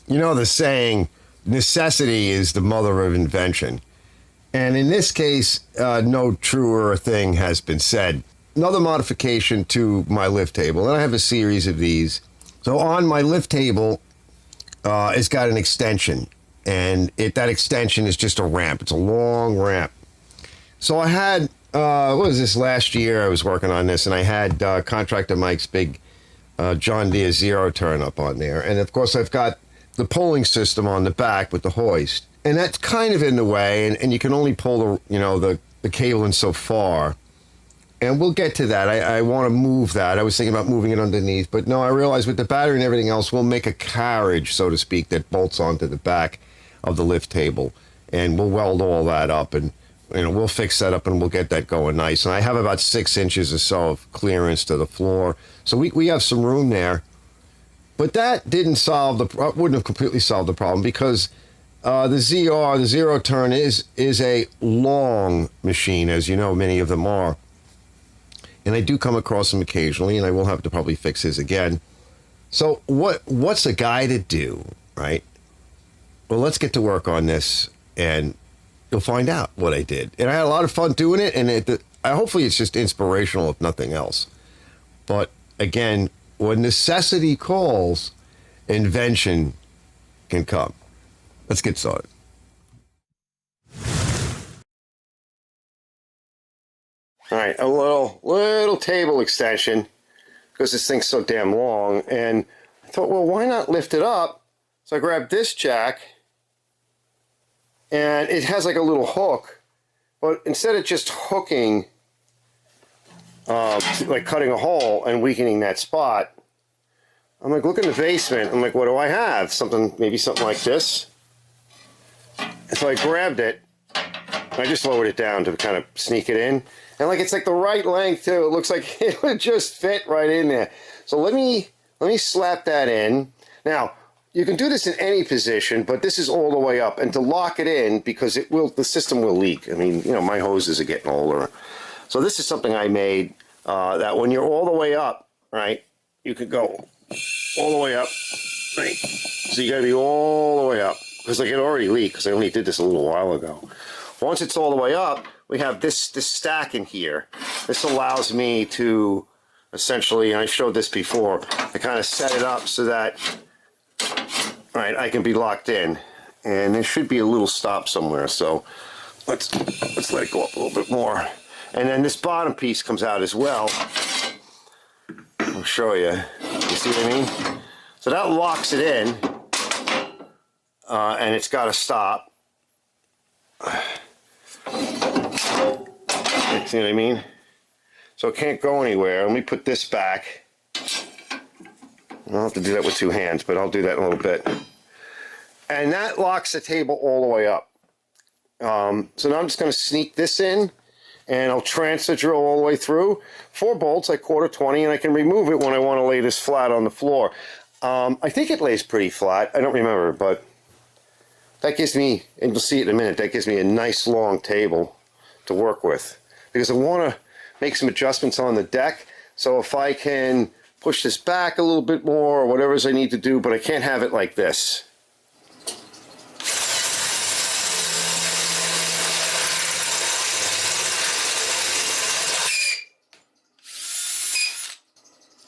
You know the saying, necessity is the mother of invention. And in this case, no truer thing has been said. Another modification to my lift table, and I have a series of these. So on my lift table, it's got an extension, and that extension is just a ramp. It's a long ramp. So I had, what was this, last year I was working on this, and I had Contractor Mike's big John Deere Zero Turn up on there. And of course I've got the pulling system on the back with the hoist. And that's kind of in the way, and you can only pull the cable in so far. And we'll get to that. I want to move that. I was thinking about moving it underneath, but no, I realized with the battery and everything else, we'll make a carriage, so to speak, that bolts onto the back of the lift table. And we'll weld all that up, and we'll fix that up, and we'll get that going nice. And I have about 6 inches or so of clearance to the floor. So we have some room there. But that wouldn't have completely solved the problem, because the Zero Turn is a long machine, as you know, many of them are. And I do come across them occasionally, and I will have to probably fix his again. So what's a guy to do, right? Well, let's get to work on this, and you'll find out what I did. And I had a lot of fun doing it, and hopefully it's just inspirational, if nothing else. But again, when necessity calls, invention can come. Let's get started. All right, a little table extension, because this thing's so damn long, and I thought, well, why not lift it up? So I grabbed this jack, and it has like a little hook, but instead of just hooking, like cutting a hole and weakening that spot, I'm like, look in the basement. I'm like, what do I have? Maybe something like this. And so I grabbed it. I just lowered it down to kind of sneak it in. And like, it's like the right length too. It looks like it would just fit right in there. So let me slap that in. Now, you can do this in any position, but this is all the way up. And to lock it in, because the system will leak. I mean, my hoses are getting older. So this is something I made, that when you're all the way up, right, you could go all the way up, right? So you gotta be all the way up, because like it already leaked, because I only did this a little while ago. Once it's all the way up, we have this stack in here. This allows me to essentially, and I showed this before, I kind of set it up so that, right, I can be locked in. And there should be a little stop somewhere, so let's let it go up a little bit more. And then this bottom piece comes out as well. I'll show you. You see what I mean? So that locks it in, and it's got to stop. See what I mean? So it can't go anywhere. Let me put this back. I'll have to do that with 2 hands, but I'll do that in a little bit. And that locks the table all the way up. So now I'm just going to sneak this in, and I'll transfer drill all the way through. 4 bolts, like 1/4-20, and I can remove it when I want to lay this flat on the floor. I think it lays pretty flat. I don't remember, but that gives me, and you'll see it in a minute, that gives me a nice long table to work with. Because I want to make some adjustments on the deck. So if I can push this back a little bit more, or whatever I need to do, but I can't have it like this.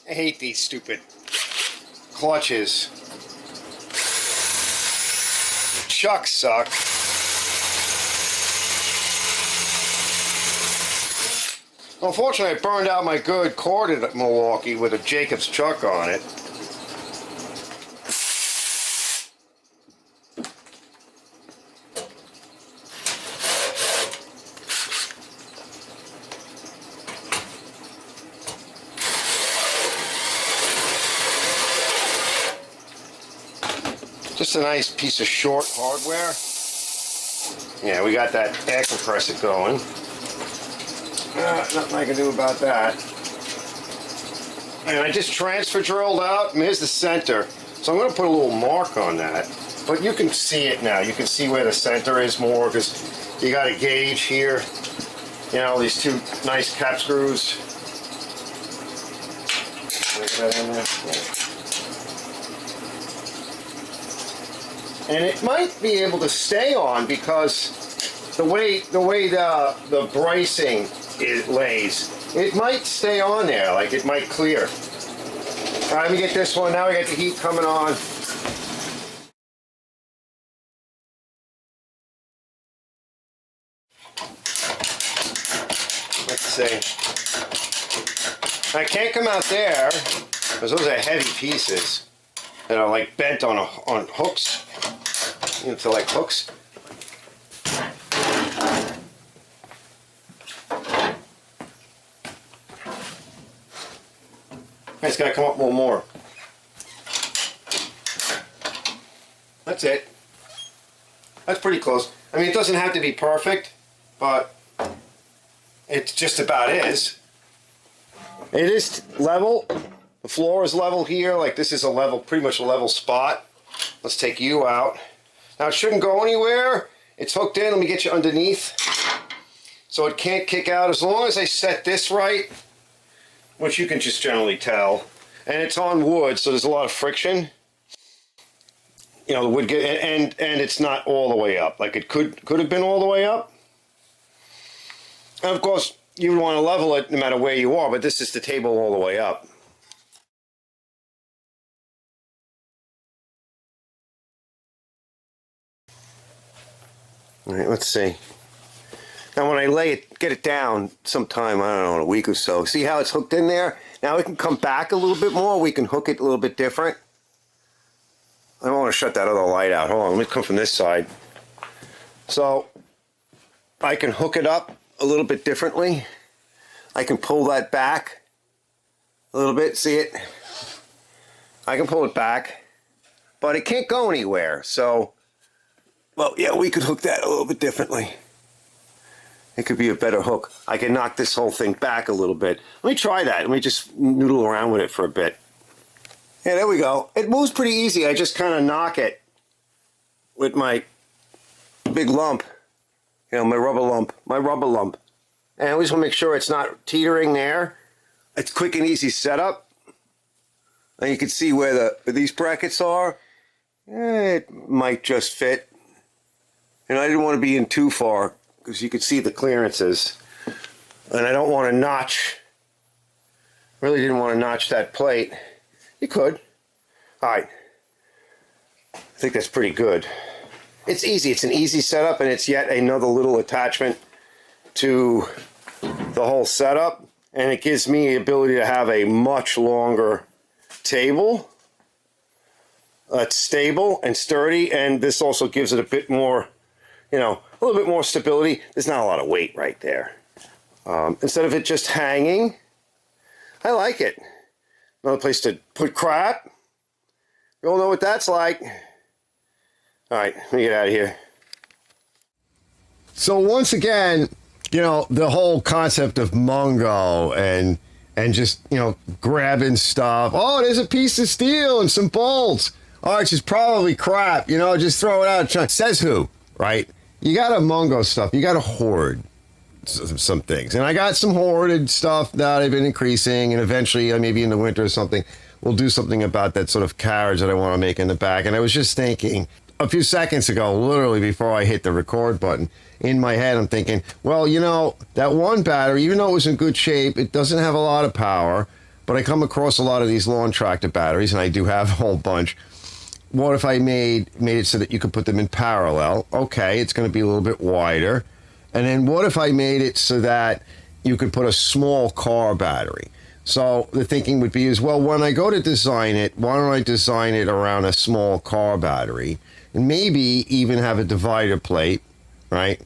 I hate these stupid clutches. The chucks suck. Unfortunately, I burned out my good corded Milwaukee with a Jacobs chuck on it. Just a nice piece of short hardware. Yeah, we got that air compressor going. Nothing I can do about that. And I just transfer drilled out, and here's the center. So I'm going to put a little mark on that. But you can see it now. You can see where the center is more, because you got a gauge here. These 2 nice cap screws. Look at that in there. And it might be able to stay on because the way the bracing lays, it might stay on there, like it might clear. All right, let me get this one. Now we got the heat coming on. Let's see. I can't come out there because those are heavy pieces that are like bent on hooks. Into like hooks. It's got to come up a little more. That's it. That's pretty close. I mean, it doesn't have to be perfect, but it just about is. It is level. The floor is level here. Like this is a level, pretty much a level spot. Let's take you out. Now it shouldn't go anywhere. It's hooked in. Let me get you underneath. So it can't kick out as long as I set this right, which you can just generally tell. And it's on wood, so there's a lot of friction. You know, the wood and it's not all the way up. Like it could have been all the way up. And of course, you would want to level it no matter where you are, but this is the table all the way up. All right, let's see. Now when I get it down sometime, I don't know, in a week or so, see how it's hooked in there? Now we can come back a little bit more. We can hook it a little bit different. I don't want to shut that other light out. Hold on, let me come from this side. So I can hook it up a little bit differently. I can pull that back a little bit. See it? I can pull it back, but it can't go anywhere. So, well, yeah, we could hook that a little bit differently. It could be a better hook. I can knock this whole thing back a little bit. Let me try that. Let me just noodle around with it for a bit. Yeah, there we go. It moves pretty easy. I just kind of knock it with my big lump. You know, my rubber lump. And I always want to make sure it's not teetering there. It's quick and easy setup. And you can see where these brackets are. It might just fit. And I didn't want to be in too far, because you could see the clearances. And I don't want to notch, really didn't want to notch that plate. You could. All right. I think that's pretty good. It's easy. It's an easy setup, and it's yet another little attachment to the whole setup. And it gives me the ability to have a much longer table. It's stable and sturdy, and this also gives it a bit more, you know, a little bit more stability. There's not a lot of weight right there. Instead of it just hanging, I like it. Another place to put crap. You all know what that's like. All right, let me get out of here. So once again, you know, the whole concept of Mungo and just, you know, grabbing stuff. Oh, there's a piece of steel and some bolts. Oh, it's just probably crap. You know, just throw it out. Says who, right? You got to Mungo stuff. You got to hoard some things. And I got some hoarded stuff that I've been increasing. And eventually, maybe in the winter or something, we'll do something about that sort of carriage that I want to make in the back. And I was just thinking a few seconds ago, literally before I hit the record button, in my head, I'm thinking, well, you know, that one battery, even though it was in good shape, it doesn't have a lot of power. But I come across a lot of these lawn tractor batteries, and I do have a whole bunch. What if I made it so that you could put them in parallel? Okay, it's going to be a little bit wider. And then what if I made it so that you could put a small car battery? So the thinking would be is, well, when I go to design it, why don't I design it around a small car battery? And maybe even have a divider plate, right?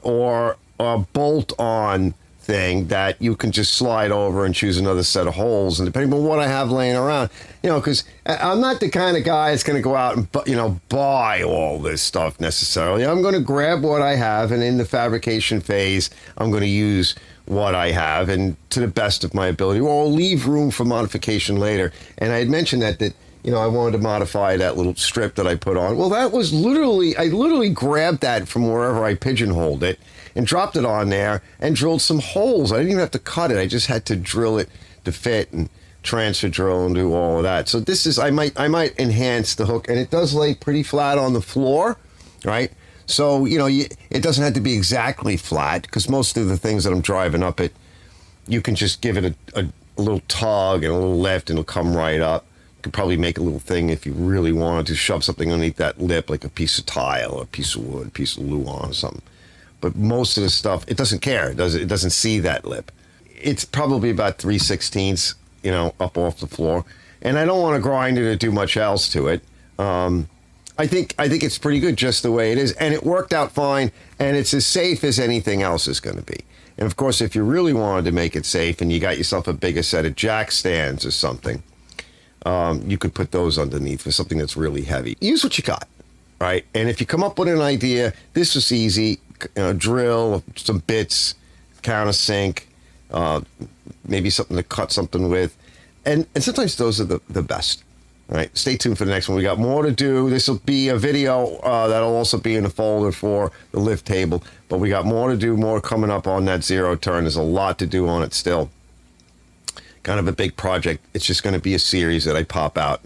Or a bolt-on thing that you can just slide over and choose another set of holes, and depending on what I have laying around, you know, because I'm not the kind of guy that's going to go out and, you know, buy all this stuff necessarily. I'm going to grab what I have, and in the fabrication phase, I'm going to use what I have, and to the best of my ability, or I'll leave room for modification later. And I had mentioned that you know, I wanted to modify that little strip that I put on. Well, that was I literally grabbed that from wherever I pigeonholed it and dropped it on there and drilled some holes. I didn't even have to cut it. I just had to drill it to fit. And transfer drill and do all of that. So this is, I might enhance the hook, and it does lay pretty flat on the floor, right? So, it doesn't have to be exactly flat, because most of the things that I'm driving up it, you can just give it a little tug and a little lift and it'll come right up. You could probably make a little thing if you really wanted to shove something underneath that lip, like a piece of tile, a piece of wood, a piece of luan or something. But most of the stuff, it doesn't care. It doesn't see that lip. It's probably about 3/16, up off the floor. And I don't want to grind it or do much else to it. I think it's pretty good just the way it is. And it worked out fine. And it's as safe as anything else is going to be. And of course, if you really wanted to make it safe and you got yourself a bigger set of jack stands or something, you could put those underneath for something that's really heavy. Use what you got, right? And if you come up with an idea, this was easy. Drill, some bits, countersink, maybe something to cut something with. And sometimes those are the best. All right, stay tuned for the next one. We got more to do. This will be a video that'll also be in the folder for the lift table. But we got more to do, more coming up on that Zero Turn. There's a lot to do on it still. Kind of a big project. It's just going to be a series that I pop out.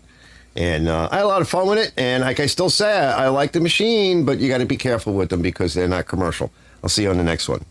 And I had a lot of fun with it. And like I still say, I like the machine, but you got to be careful with them because they're not commercial. I'll see you on the next one.